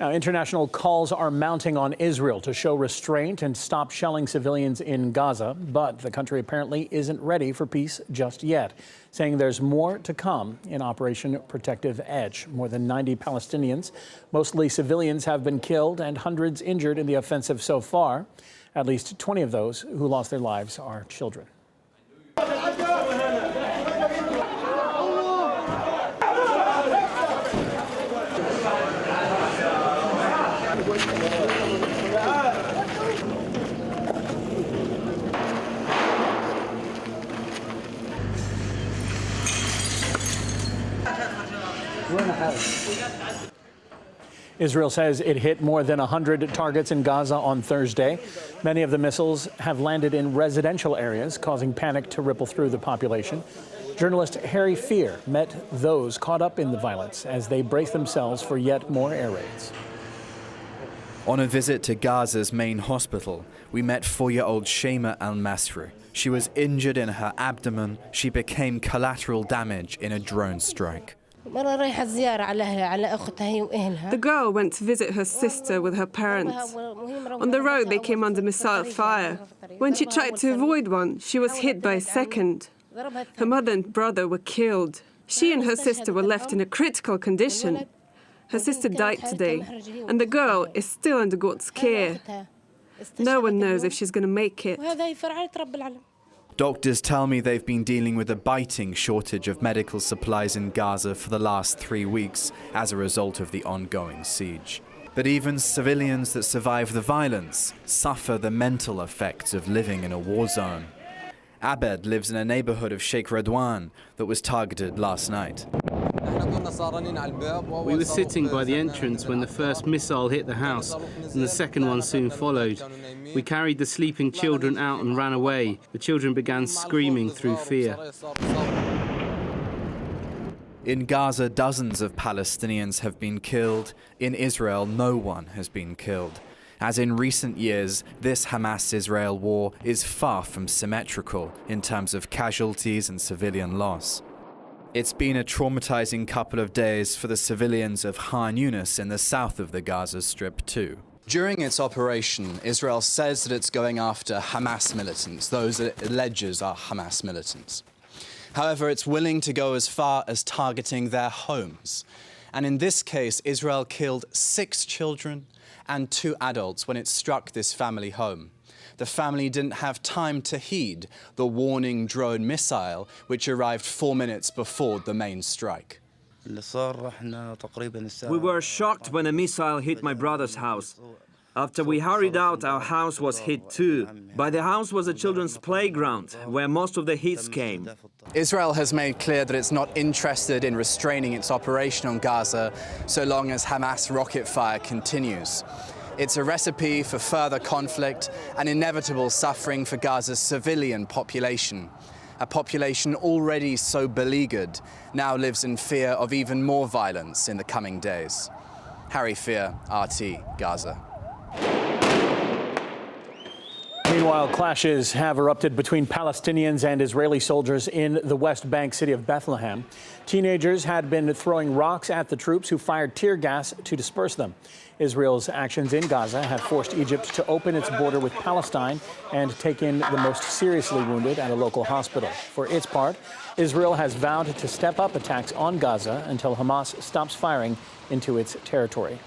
Now, international calls are mounting on Israel to show restraint and stop shelling civilians in Gaza, but the country apparently isn't ready for peace just yet, saying there's more to come in Operation Protective Edge. More than 90 Palestinians, mostly civilians, have been killed and hundreds injured in the offensive so far. At least 20 of those who lost their lives are children. Israel says it hit more than 100 targets in Gaza on Thursday. Many of the missiles have landed in residential areas, causing panic to ripple through the population. Journalist Harry Fear met those caught up in the violence as they brace themselves for yet more air raids. On a visit to Gaza's main hospital, we met 4-year-old Shema al-Masri. She was injured in her abdomen. She became collateral damage in a drone strike. The girl went to visit her sister with her parents. On the road, they came under missile fire. When she tried to avoid one, she was hit by a second. Her mother and brother were killed. She and her sister were left in a critical condition. Her sister died today, and the girl is still under God's care. No one knows if she's going to make it. Doctors tell me they've been dealing with a biting shortage of medical supplies in Gaza for the last 3 weeks as a result of the ongoing siege. But even civilians that survive the violence suffer the mental effects of living in a war zone. Abed lives in a neighborhood of Sheikh Redwan that was targeted last night. We were sitting by the entrance when the first missile hit the house, and the second one soon followed. We carried the sleeping children out and ran away. The children began screaming through fear. In Gaza, dozens of Palestinians have been killed. In Israel, no one has been killed. As in recent years, this Hamas-Israel war is far from symmetrical in terms of casualties and civilian loss. It's been a traumatizing couple of days for the civilians of Khan Yunis in the south of the Gaza Strip too. During its operation, Israel says that it's going after Hamas militants, those it alleges are Hamas militants. However, it's willing to go as far as targeting their homes. And in this case, Israel killed 6 children and 2 adults when it struck this family home. The family didn't have time to heed the warning drone missile, which arrived 4 minutes before the main strike. We were shocked when a missile hit my brother's house. After we hurried out, our house was hit too. By the house was a children's playground, where most of the hits came. Israel has made clear that it's not interested in restraining its operation on Gaza so long as Hamas rocket fire continues. It's a recipe for further conflict and inevitable suffering for Gaza's civilian population. A population already so beleaguered now lives in fear of even more violence in the coming days. Harry Fear, RT, Gaza. Meanwhile, clashes have erupted between Palestinians and Israeli soldiers in the West Bank city of Bethlehem. Teenagers had been throwing rocks at the troops who fired tear gas to disperse them. Israel's actions in Gaza have forced Egypt to open its border with Palestine and take in the most seriously wounded at a local hospital. For its part, Israel has vowed to step up attacks on Gaza until Hamas stops firing into its territory.